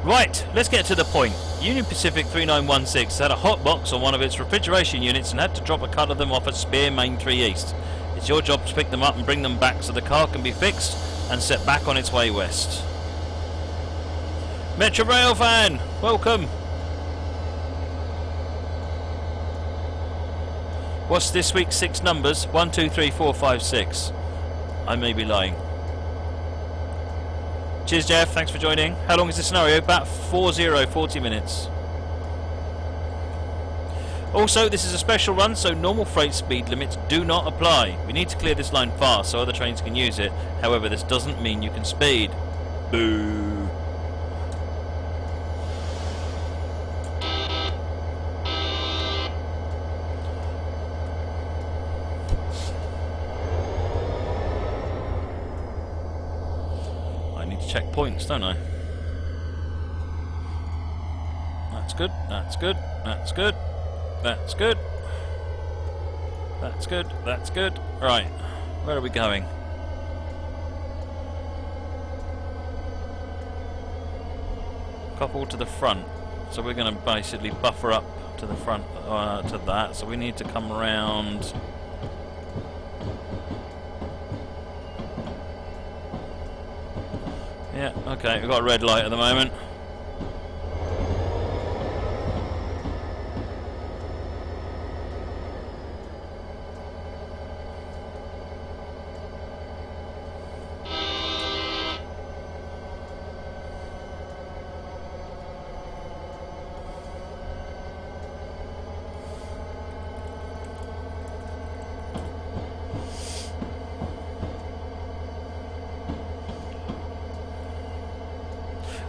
Right, let's get to the point. Union Pacific 3916 had a hot box on one of its refrigeration units and had to drop a cut of them off at Spear Main 3 East. It's your job to pick them up and bring them back so the car can be fixed and set back on its way west. Metro Rail fan, welcome. What's this week's 6 numbers? 1, 2, 3, 4, 5, 6. I may be lying. Cheers, Jeff. Thanks for joining. How long is the scenario? About 40 minutes. Also, this is a special run, so normal freight speed limits do not apply. We need to clear this line fast so other trains can use it. However, this doesn't mean you can speed. Boo. Check points, don't I? That's good, that's good, that's good, that's good, that's good, that's good. Right, where are we going? Couple to the front, so we're going to basically buffer up to the front to that, so we need to come around. Yeah, okay, we've got a red light at the moment.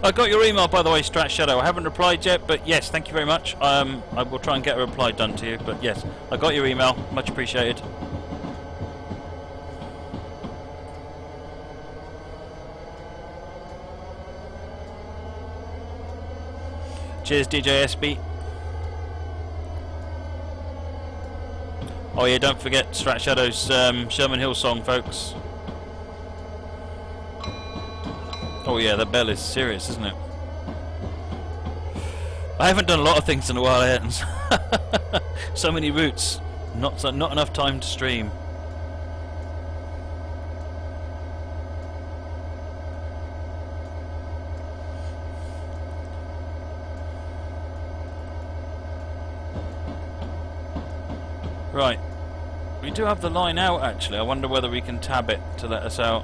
I got your email, by the way, Strat Shadow. I haven't replied yet, but yes, thank you very much. I will try and get a reply done to you, but yes, I got your email. Much appreciated. Cheers, DJ SB. Oh yeah, don't forget Strat Shadow's Sherman Hill song, folks. Oh yeah, the bell is serious, isn't it? I haven't done a lot of things in a while, Ayrtons. So many routes, not enough time to stream. Right, we do have the line out actually. I wonder whether we can tab it to let us out.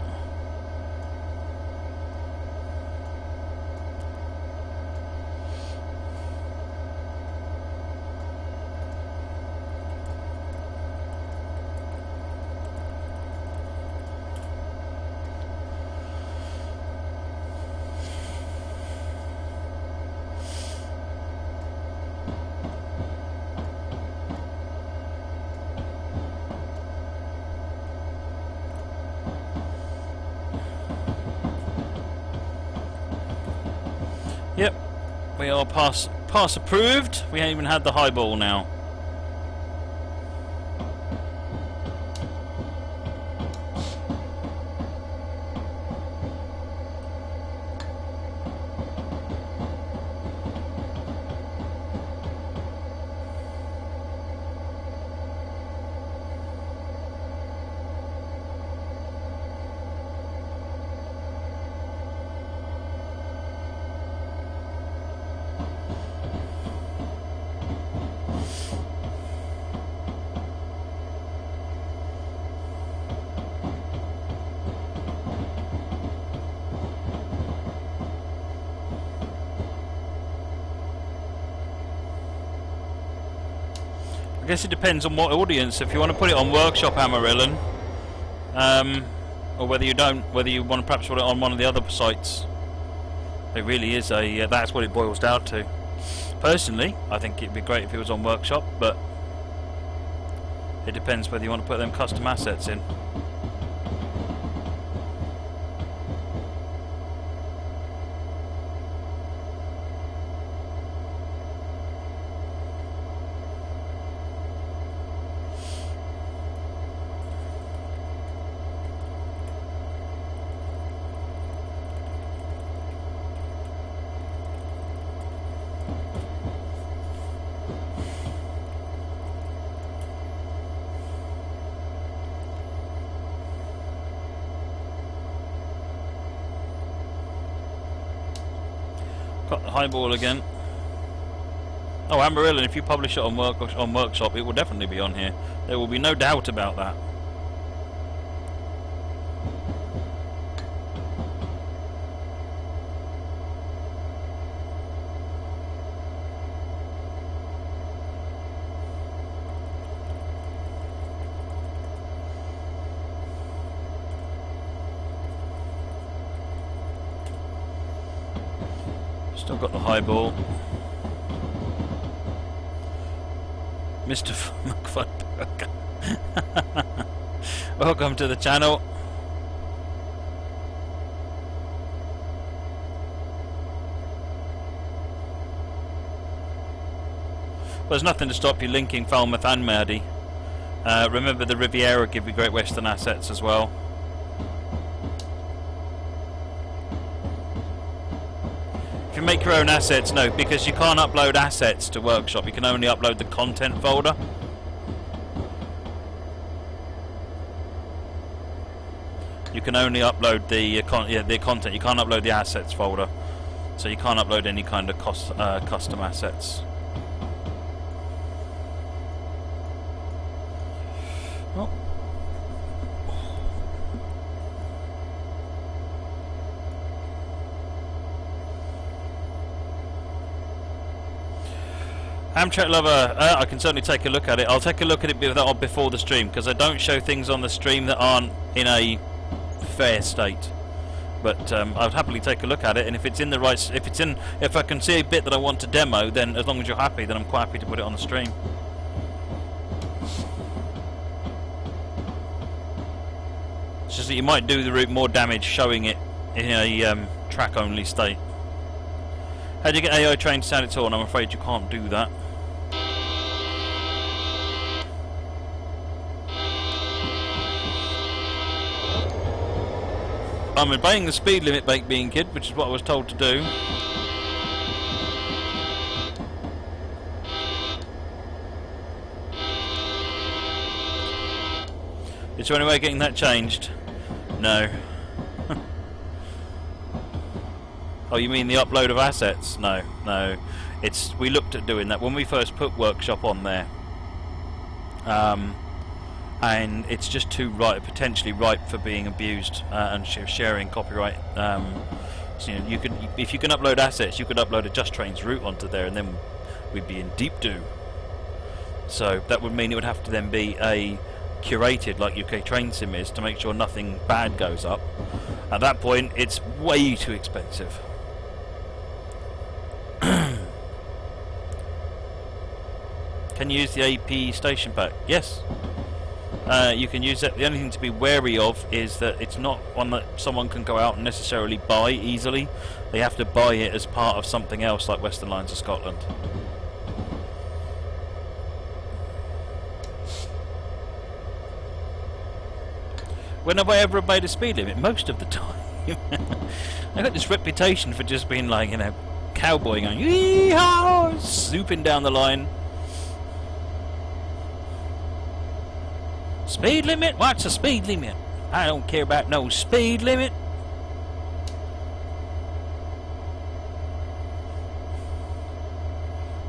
Yep, we are pass approved. We ain't even had the highball now. I guess it depends on what audience. If you want to put it on Workshop Amarillo, or whether you don't, whether you want to perhaps put it on one of the other sites. It really is a that's what it boils down to. Personally, I think it'd be great if it was on Workshop, but it depends whether you want to put them custom assets in. Got the highball again. Oh, Amarillo, if you publish it on Workshop, it will definitely be on here. There will be no doubt about that. Still got the highball. Mr. McFudburger. Welcome to the channel. Well, there's nothing to stop you linking Falmouth and Merdy. Remember the Riviera give you Great Western assets as well. If you make your own assets, no, because you can't upload assets to Workshop. You can only upload the content folder. You can only upload the content. You can't upload the assets folder, so you can't upload any kind of custom assets. Oh. Amtrak lover, I can certainly take a look at it. I'll take a look at it before the stream, because I don't show things on the stream that aren't in a fair state. But I'd happily take a look at it, and if it's in the right, if I can see a bit that I want to demo, then as long as you're happy, then I'm quite happy to put it on the stream. It's just that you might do the route more damage showing it in a track-only state. How do you get AI trained to sound its horn? I'm afraid you can't do that. I'm obeying the speed limit, Baked Bean Kid, which is what I was told to do. Is there any way of getting that changed? No. Oh, you mean the upload of assets? No, no. We looked at doing that when we first put Workshop on there, and it's just too potentially ripe for being abused and sharing copyright. So, you know, if you can upload assets, you could upload a Just Trains route onto there, and then we'd be in deep doo. So that would mean it would have to then be a curated, like UK Train Sim is, to make sure nothing bad goes up. At that point, it's way too expensive. Can you use the AP station pack? Yes. You can use it. The only thing to be wary of is that it's not one that someone can go out and necessarily buy easily. They have to buy it as part of something else, like Western Lines of Scotland. When have I ever obeyed a speed limit? Most of the time. I got this reputation for just being like, you know, cowboy going, yee-haw, zooping down the line. Speed limit? What's a speed limit? I don't care about no speed limit.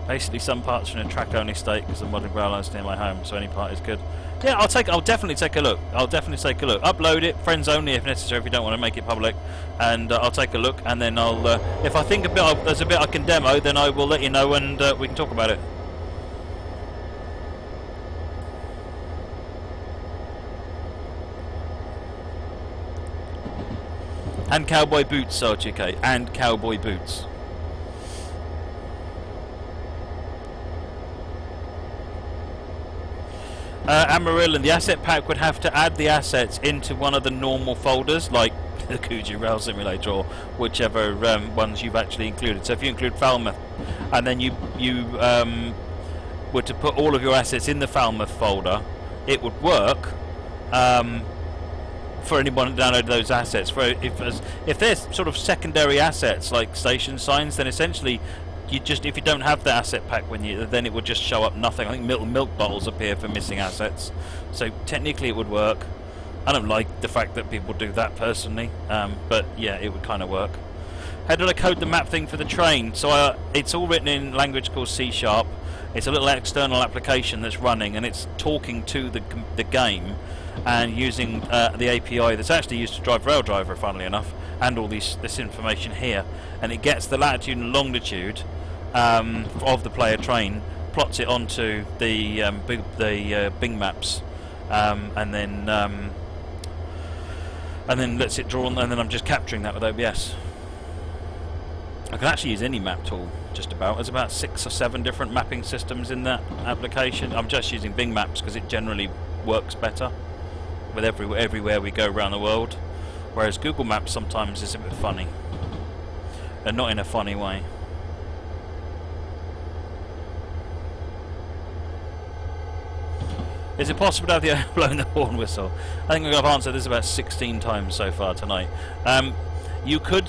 Basically, some parts are in a track-only state because the modern ground line's near my home, so any part is good. Yeah, I'll definitely take a look. I'll definitely take a look. Upload it, friends only if necessary, if you don't want to make it public, and I'll take a look. And then I'll, if I think there's a bit I can demo, then I will let you know, and we can talk about it. And cowboy boots, Sergeant K. And cowboy boots. Amarillo, the asset pack would have to add the assets into one of the normal folders, like the Coogee Rail Simulator, or whichever ones you've actually included. So if you include Falmouth, and then you were to put all of your assets in the Falmouth folder, it would work for anyone to download those assets. If there's sort of secondary assets like station signs, then essentially if you don't have the asset pack then it would just show up nothing. I think milk bottles appear for missing assets, so technically it would work. I don't like the fact that people do that personally, but yeah, it would kind of work. How did I code the map thing for the train? So it's all written in language called C#. It's a little external application that's running, and it's talking to the game and using the API that's actually used to drive Raildriver, funnily enough, and all this information here. And it gets the latitude and longitude of the player train, plots it onto the Bing maps, and then lets it draw on, and then I'm just capturing that with OBS. I can actually use any map tool, just about. There's about 6 or 7 different mapping systems in that application. I'm just using Bing Maps because it generally works better with everywhere we go around the world, whereas Google Maps sometimes is a bit funny, and not in a funny way. Is it possible to have the blowing the horn whistle? I think I've answered this about 16 times so far tonight. You could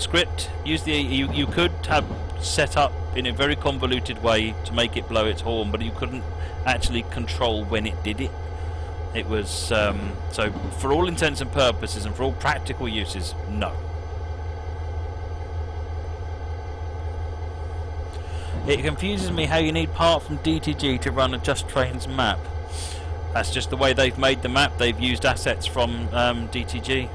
you could have set up in a very convoluted way to make it blow its horn, but you couldn't actually control when it did it. It was so for all intents and purposes and for all practical uses, no. It confuses me how you need part from DTG to run a Just Trains map. That's just the way they've made the map. They've used assets from DTG.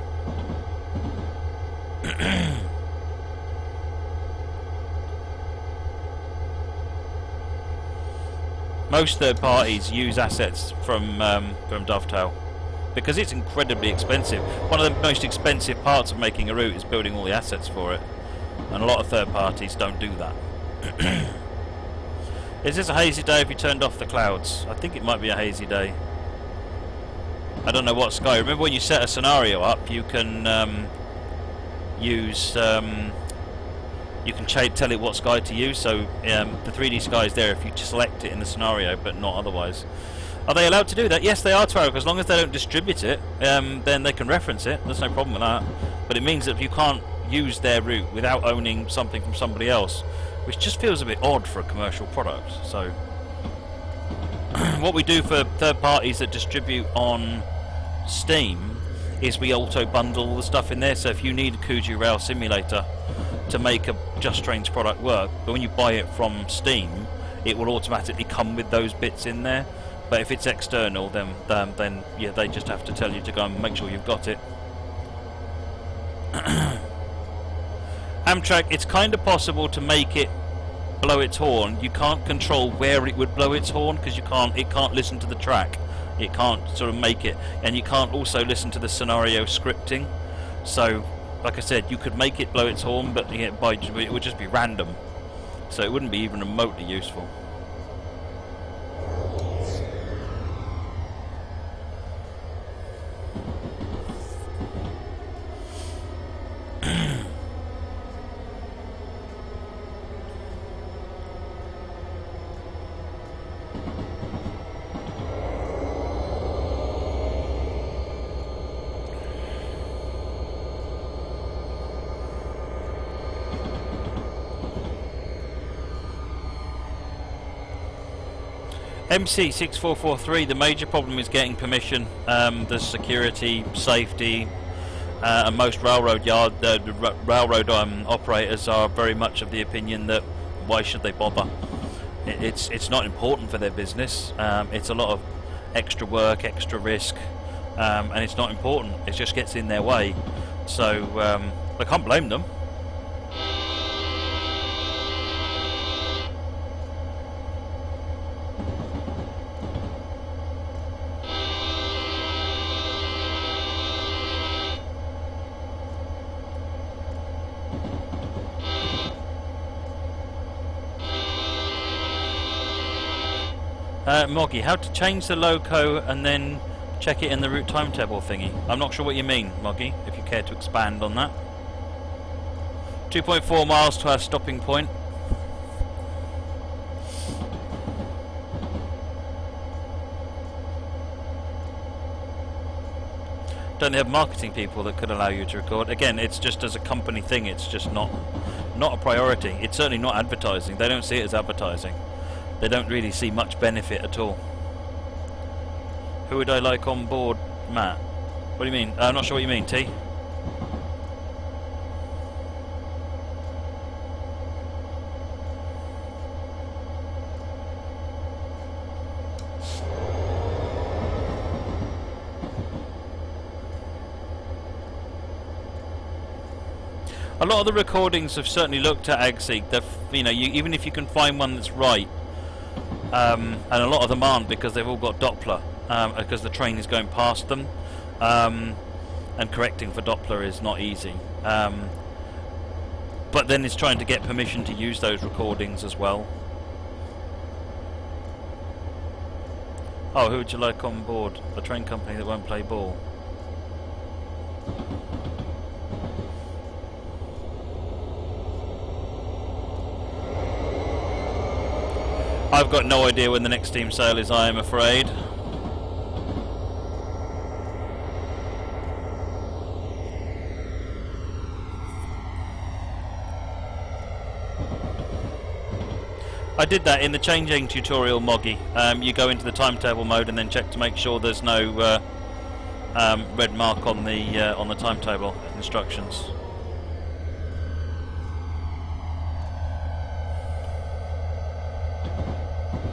Most third parties use assets from Dovetail because it's incredibly expensive. One of the most expensive parts of making a route is building all the assets for it, and a lot of third parties don't do that. Is this a hazy day if you turned off the clouds? I think it might be a hazy day. I don't know what sky. Remember when you set a scenario up, you can use you can tell it what sky to use. So the 3D sky is there if you select it in the scenario, but not otherwise. Are they allowed to do that? Yes, they are, Twarok. As long as they don't distribute it, then they can reference it. There's no problem with that. But it means that you can't use their route without owning something from somebody else, which just feels a bit odd for a commercial product. So what we do for third parties that distribute on Steam is we auto bundle all the stuff in there. So if you need a Kuju Rail simulator to make a Just Trains product work, but when you buy it from Steam, it will automatically come with those bits in there. But if it's external, then yeah, they just have to tell you to go and make sure you've got it. Amtrak, it's kind of possible to make it blow its horn. You can't control where it would blow its horn because it can't listen to the track. It can't sort of make it, and you can't also listen to the scenario scripting. So, like I said, you could make it blow its horn, but it would just be random. So it wouldn't be even remotely useful. MC6443, the major problem is getting permission. There's security, safety, and most railroad operators are very much of the opinion that why should they bother? It's not important for their business. It's a lot of extra work, extra risk, and it's not important. It just gets in their way. So I can't blame them. Moggy, how to change the loco and then check it in the route timetable thingy. I'm not sure what you mean, Moggy, if you care to expand on that. 2.4 miles to our stopping point. Don't they have marketing people that could allow you to record? Again, it's just as a company thing, it's just not a priority. It's certainly not advertising. They don't see it as advertising. They don't really see much benefit at all. Who would I like on board, Matt? What do you mean? I'm not sure what you mean, T. A lot of the recordings have certainly looked at AgSeek. You know, even if you can find one that's right, and a lot of them aren't because they've all got Doppler, because the train is going past them, and correcting for Doppler is not easy. But then it's trying to get permission to use those recordings as well. Oh, who would you like on board? A train company that won't play ball. I've got no idea when the next steam sale is, I am afraid. I did that in the changing tutorial, Moggy. You go into the timetable mode and then check to make sure there's no red mark on the timetable instructions.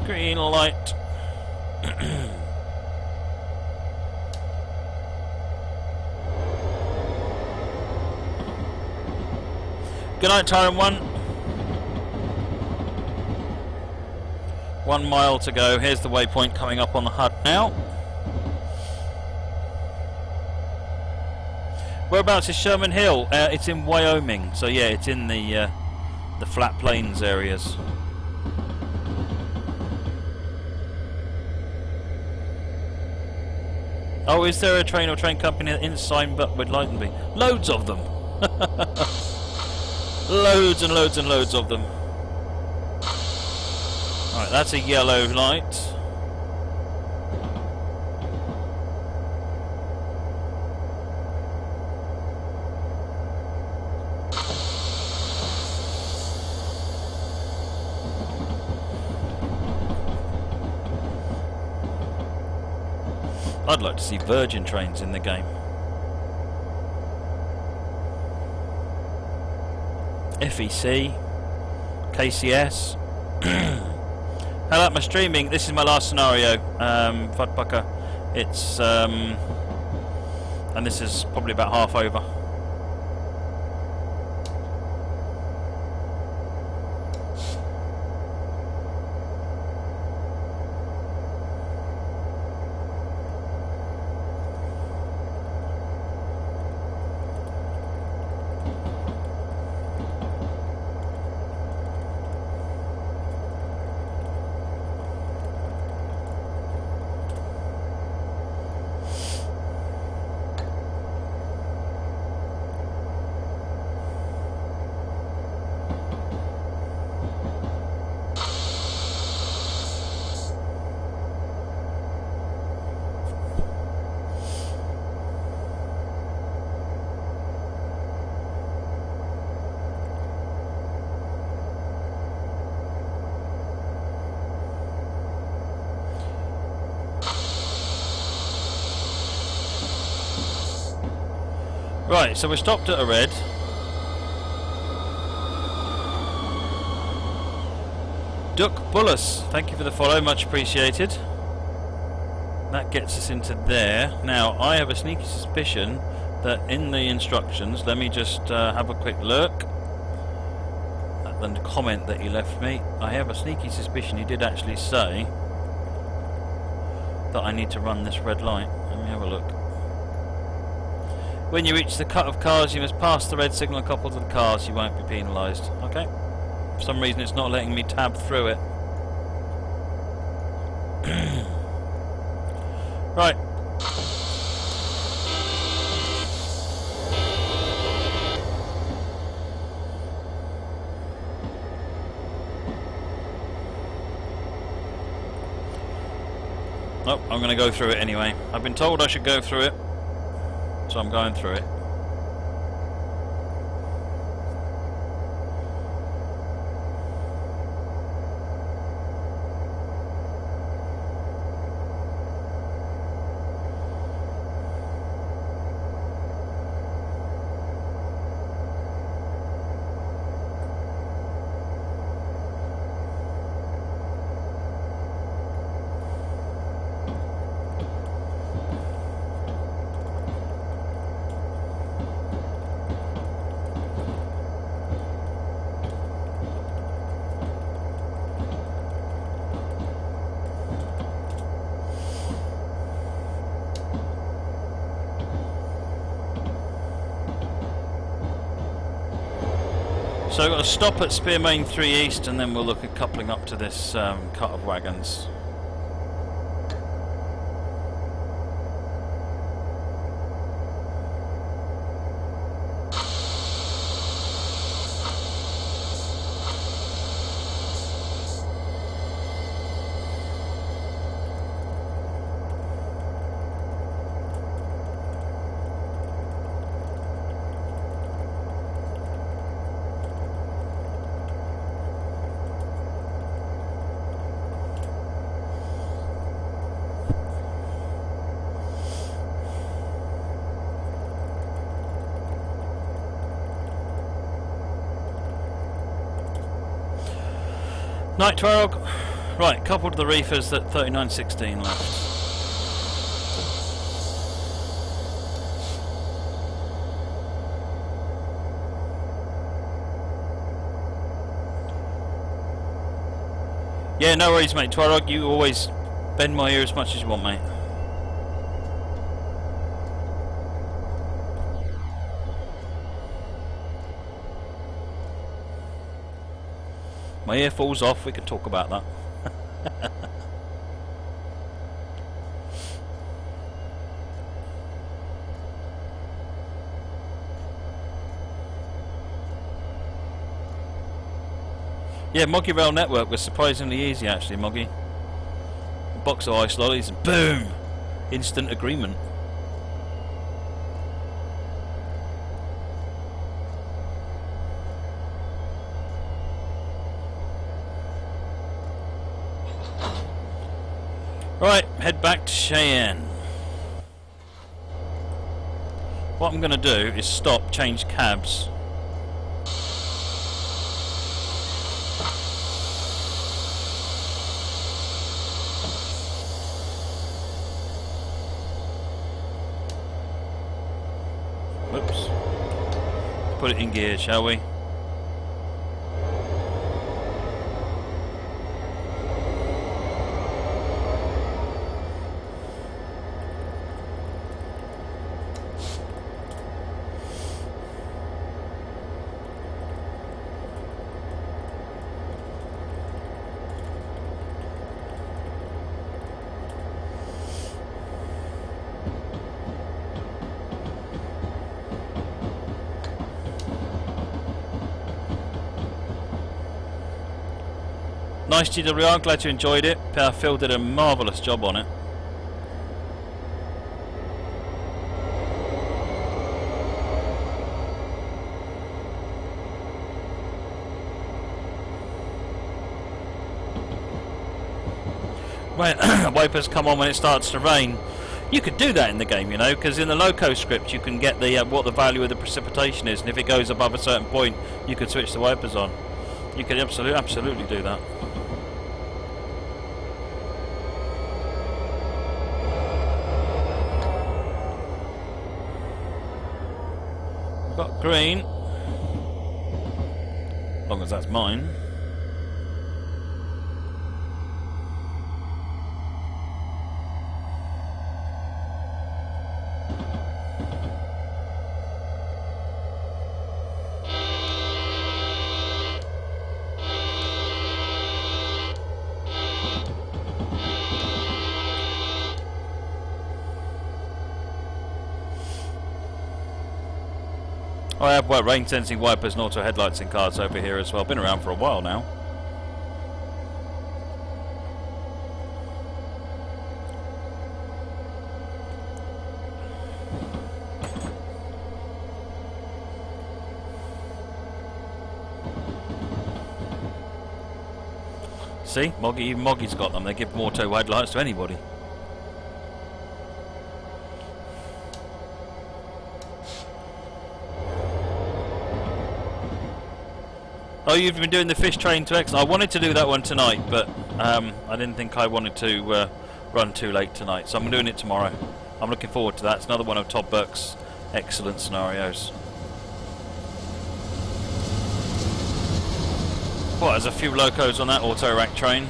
Green light. Good night, Tyrant 1. 1 mile to go. Here's the waypoint coming up on the HUD now. Whereabouts is Sherman Hill? It's in Wyoming, so yeah, it's in the flat plains areas. Oh, is there a train or train company in sign but with Lightenby? Loads of them. Loads and loads and loads of them. Right, that's a yellow light. I'd like to see Virgin trains in the game. FEC, KCS. Hello, my streaming. This is my last scenario, Futbucker. It's and this is probably about half over. Right, so we're stopped at a red. Duck Bullis, thank you for the follow, much appreciated. That gets us into there. Now, I have a sneaky suspicion that in the instructions, let me just have a quick look at the comment that he left me. I have a sneaky suspicion he did actually say that I need to run this red light. Let me have a look. When you reach the cut of cars, you must pass the red signal coupled to the cars. You won't be penalised. Okay. For some reason, it's not letting me tab through it. Right. Nope, I'm going to go through it anyway. I've been told I should go through it. So I'm going through it. So I've got to stop at Spearmain 3 East and then we'll look at coupling up to this cut of wagons. Night Twarog. Right, coupled to the reefers at 39.16 left. Yeah, no worries, mate. Twarog, you always bend my ear as much as you want, mate. My ear falls off, we can talk about that. Yeah, Moggy Rail Network was surprisingly easy actually, Moggy. A box of ice lollies and boom! Instant agreement. Right, head back to Cheyenne. What I'm going to do is stop, change cabs. Whoops. Put it in gear, shall we? Nice GWR, glad you enjoyed it. Phil did a marvellous job on it. When wipers come on when it starts to rain, you could do that in the game, you know, because in the loco script you can get the what the value of the precipitation is, and if it goes above a certain point, you could switch the wipers on. You could absolutely do that. Got green, as long as that's mine. I have rain sensing wipers and auto headlights in cars over here as well. Been around for a while now. See, Moggy, even Moggy's got them. They give auto headlights to anybody. Oh, you've been doing the fish train to X. I wanted to do that one tonight, but I didn't think I wanted to run too late tonight, so I'm doing it tomorrow. I'm looking forward to that. It's another one of Todd Burke's excellent scenarios. Well, there's a few locos on that auto rack train.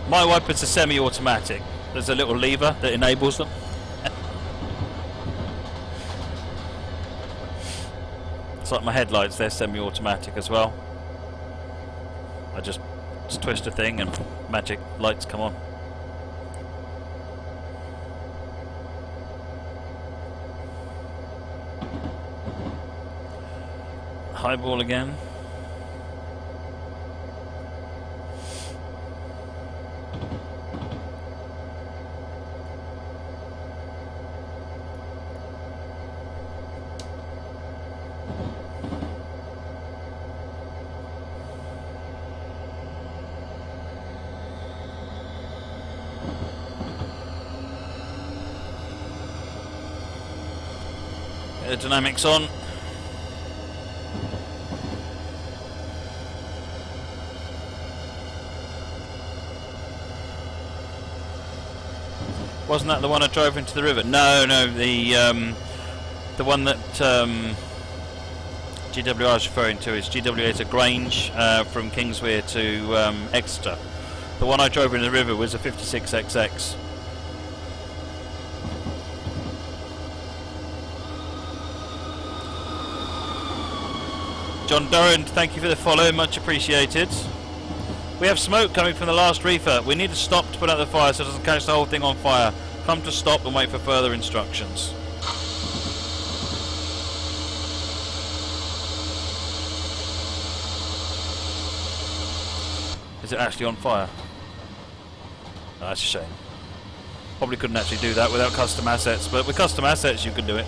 My wipers are semi-automatic. There's a little lever that enables them. It's like my headlights, they're semi-automatic as well. I just twist a thing and magic lights come on. Highball again. Aerodynamics on. Wasn't that the one I drove into the river? No, the one that GWR is referring to is GWA to Grange from Kingswear to Exeter. The one I drove into the river was a 56XX. John Durant, thank you for the follow, much appreciated. We have smoke coming from the last reefer. We need to stop to put out the fire so it doesn't catch the whole thing on fire. Come to stop and wait for further instructions. Is it actually on fire? Oh, that's a shame. Probably couldn't actually do that without custom assets, but with custom assets you can do it.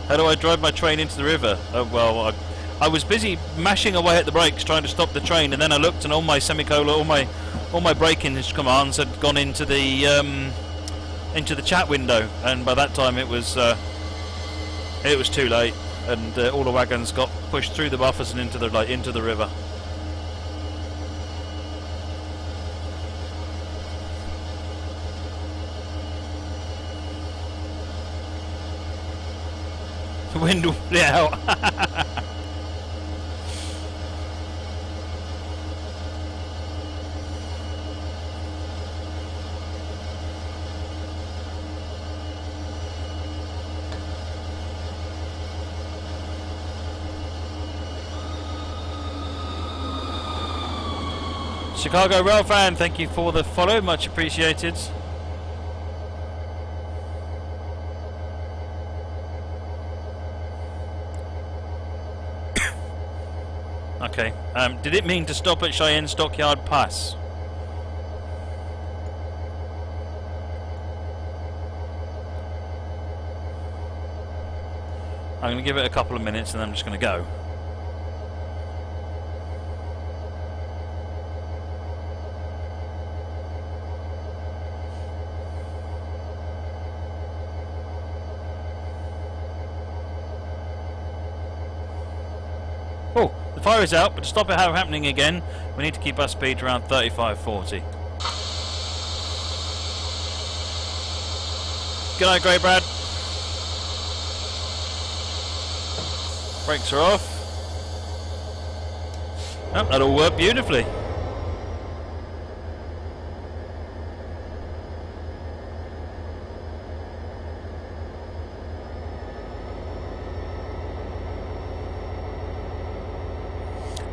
How do I drive my train into the river? Well, I was busy mashing away at the brakes trying to stop the train, and then I looked and all my all my braking commands had gone into the chat window, and by that time it was too late, and all the wagons got pushed through the buffers and into the river. The wind will be out. Chicago Rail fan, thank you for the follow, much appreciated. Okay, did it mean to stop at Cheyenne Stockyard Pass? I'm going to give it a couple of minutes and then I'm just going to go. Oh, the fire is out, but to stop it happening again, we need to keep our speed around 35-40. Good night, Grey Brad. Brakes are off. Oh, that all worked beautifully.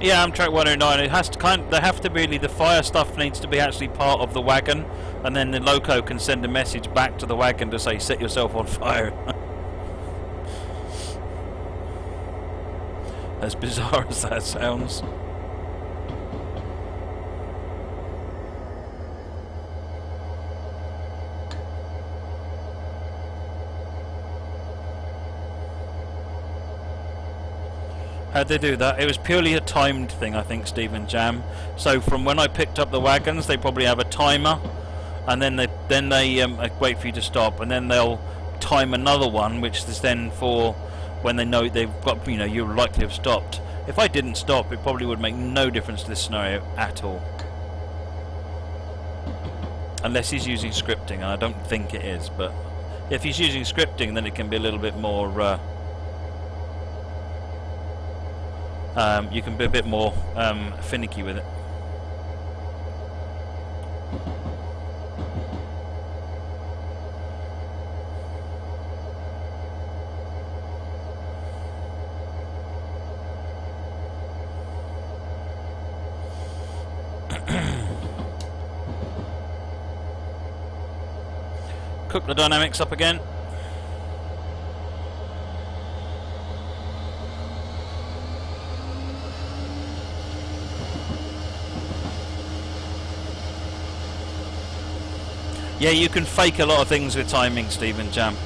Yeah, Amtrak 109. It has to they have to really, the fire stuff needs to be actually part of the wagon, and then the loco can send a message back to the wagon to say set yourself on fire. As bizarre as that sounds. How'd they do that? It was purely a timed thing, I think, Stephen Jam. So from when I picked up the wagons, they probably have a timer, and then they wait for you to stop, and then they'll time another one, which is then for when they know they've got, you know, you're likely to have stopped. If I didn't stop, it probably would make no difference to this scenario at all. Unless he's using scripting, and I don't think it is, but if he's using scripting, then it can be a little bit more you can be a bit more finicky with it. Cook the dynamics up again. Yeah, you can fake a lot of things with timing, Stephen Jam.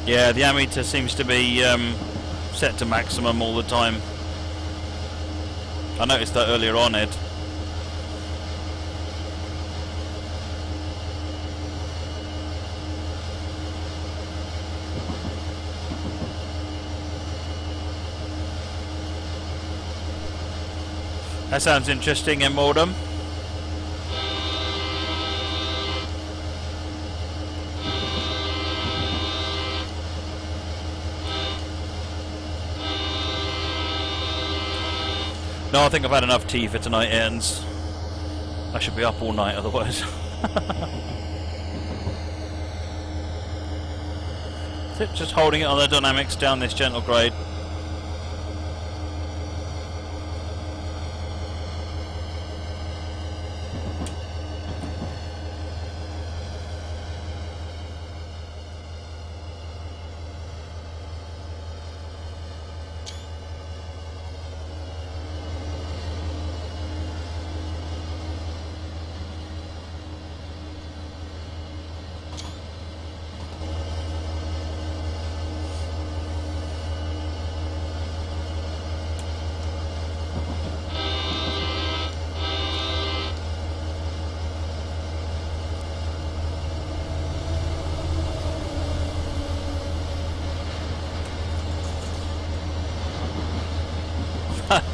Yeah, the ammeter seems to be set to maximum all the time. I noticed that earlier on, Ed. That sounds interesting, Immordum. No, I think I've had enough tea for tonight, ends. I should be up all night otherwise. Just holding it on the dynamics down this gentle grade.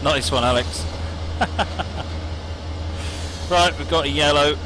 Nice one, Alex. Right, we've got a yellow.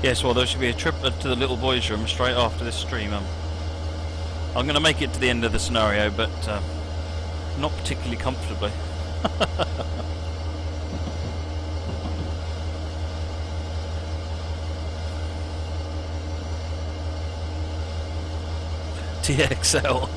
Yes, well, there should be a trip to the little boys' room straight after this stream. I'm going to make it to the end of the scenario, but not particularly comfortably. TXL.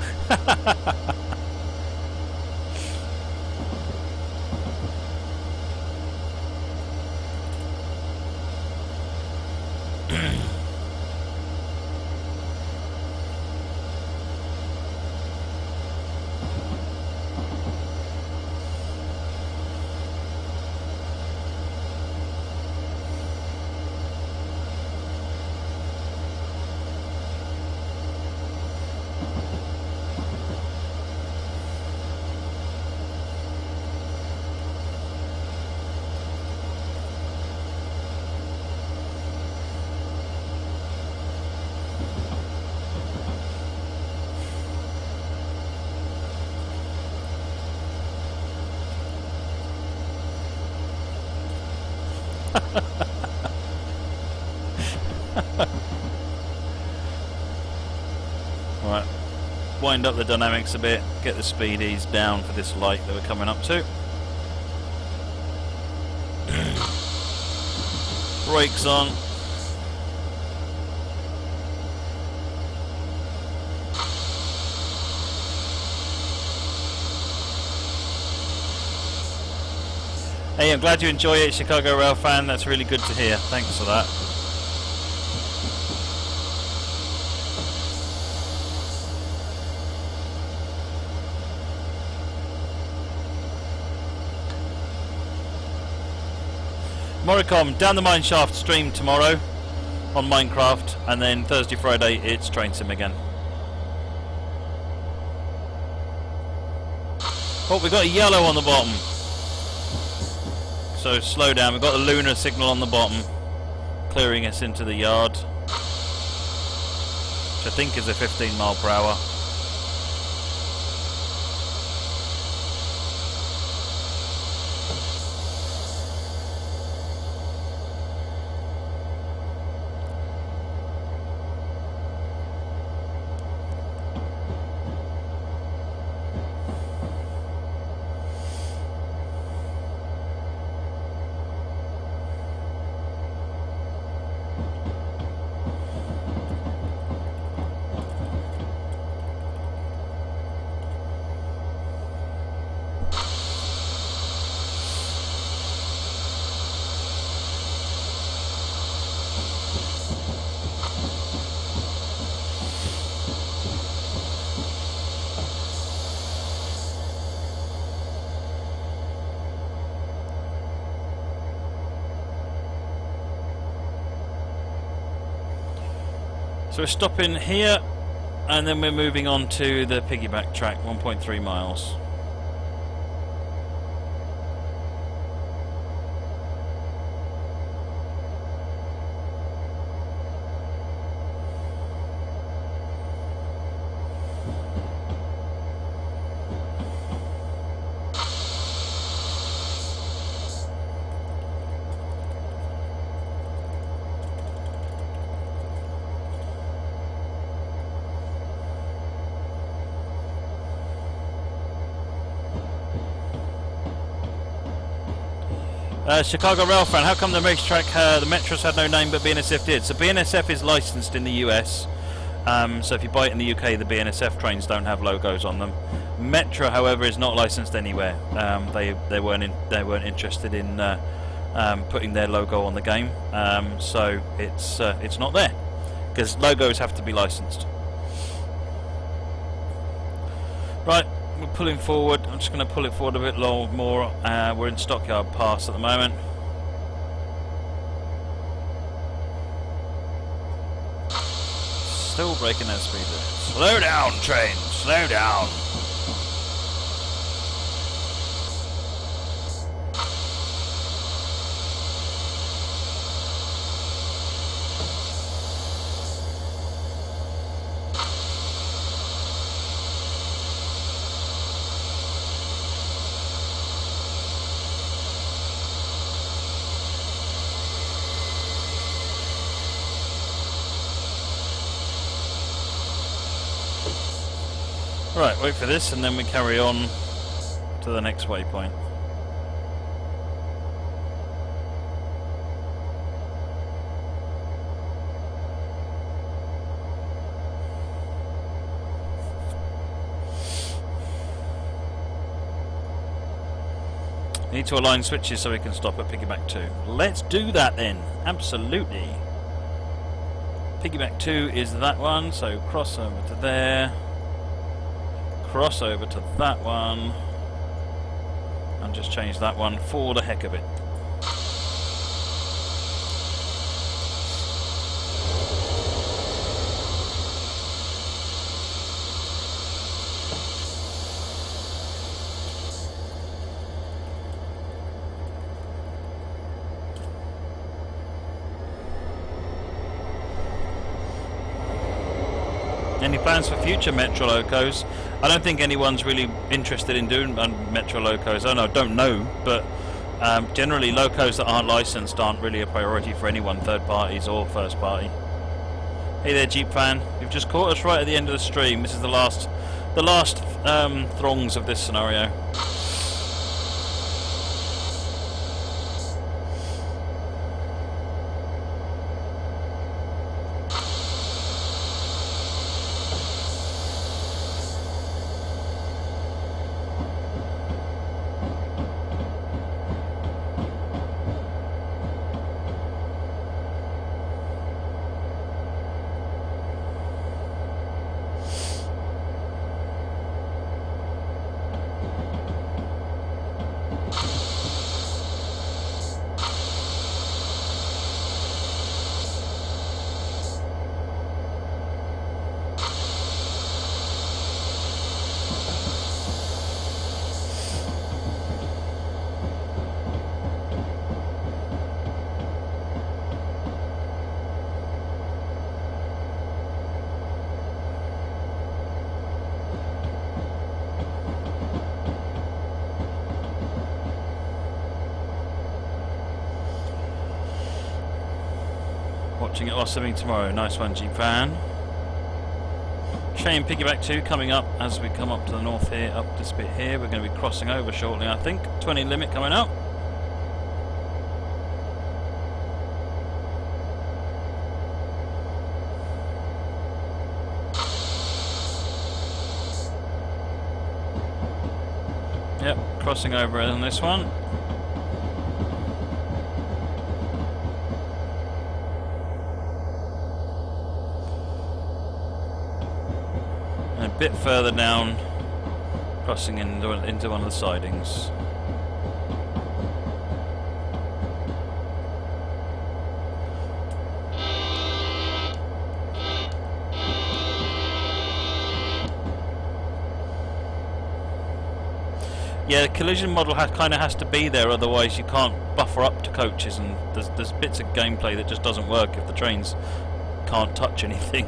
Right, wind up the dynamics a bit, get the speed ease down for this light that we're coming up to. Brakes on. Hey, I'm glad you enjoy it, Chicago Rail fan. That's really good to hear. Thanks for that. Moricom, Down the Mine Shaft stream tomorrow on Minecraft, and then Thursday, Friday it's Train Sim again. Oh, we got a yellow on the bottom. So slow down, we've got the lunar signal on the bottom, clearing us into the yard, which I think is a 15 mile per hour. So we're stopping here, and then we're moving on to the piggyback track, 1.3 miles. Chicago Rail fan, how come the racetrack, the Metros had no name but BNSF did? So BNSF is licensed in the US, so if you buy it in the UK, the BNSF trains don't have logos on them. Metro, however, is not licensed anywhere. They weren't interested in putting their logo on the game, so it's not there because logos have to be licensed. Right. We're pulling forward. I'm just going to pull it forward a bit more. We're in Stockyard Pass at the moment. Still breaking that speed limit. Slow down, train. Slow down. Right, wait for this and then we carry on to the next waypoint. Need to align switches so we can stop at Piggyback 2. Let's do that then, absolutely. Piggyback 2 is that one, so cross over to there. Cross over to that one and just change that one for the heck of it. Any plans for future Metro locos? I don't think anyone's really interested in doing Metro locos. I don't know, but generally locos that aren't licensed aren't really a priority for anyone, third parties or first party. Hey there, Jeep fan. You've just caught us right at the end of the stream. This is the last throngs of this scenario. Watching it while simming tomorrow. Nice one, G-Fan. Train Piggyback 2 coming up as we come up to the north here, up this bit here. We're going to be crossing over shortly, I think. 20 limit coming up. Yep, crossing over on this one. And a bit further down, crossing into one of the sidings. Yeah, the collision model kind of has to be there, otherwise you can't buffer up to coaches, and there's bits of gameplay that just doesn't work if the trains can't touch anything.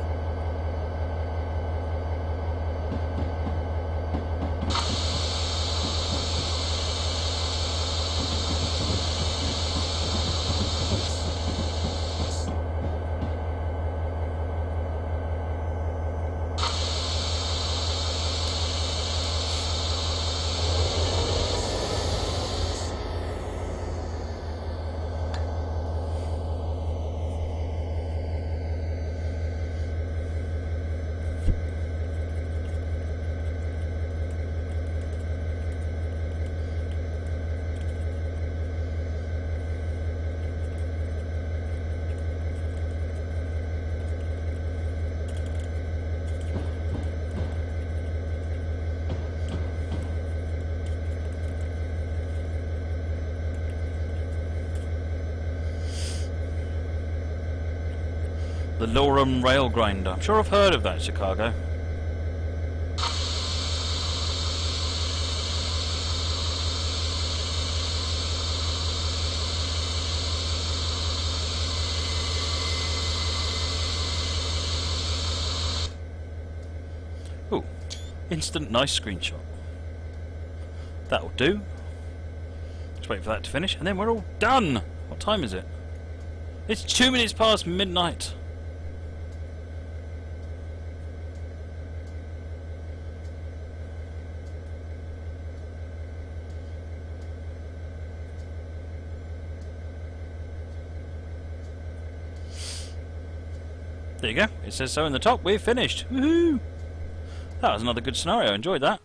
The Lorem Rail Grinder. I'm sure I've heard of that, Chicago. Ooh, instant nice screenshot. That'll do. Just wait for that to finish, and then we're all done. What time is it? It's 2 minutes past midnight. There you go. It says so in the top. We've finished. Woohoo! That was another good scenario. Enjoyed that.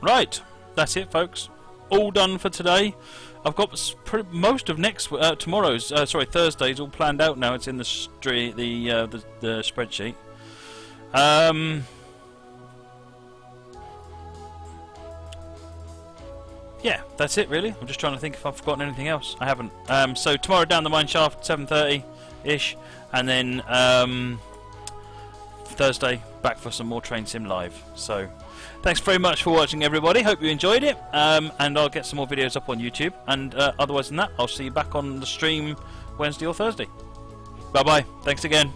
Right. That's it, folks. All done for today. I've got most of Thursday's all planned out now. It's in the spreadsheet. Yeah, that's it really. I'm just trying to think if I've forgotten anything else. I haven't. So tomorrow down the mine shaft, 7:30-ish, and then Thursday back for some more Train Sim Live. So thanks very much for watching, everybody. Hope you enjoyed it, and I'll get some more videos up on YouTube. And otherwise than that, I'll see you back on the stream Wednesday or Thursday. Bye bye. Thanks again.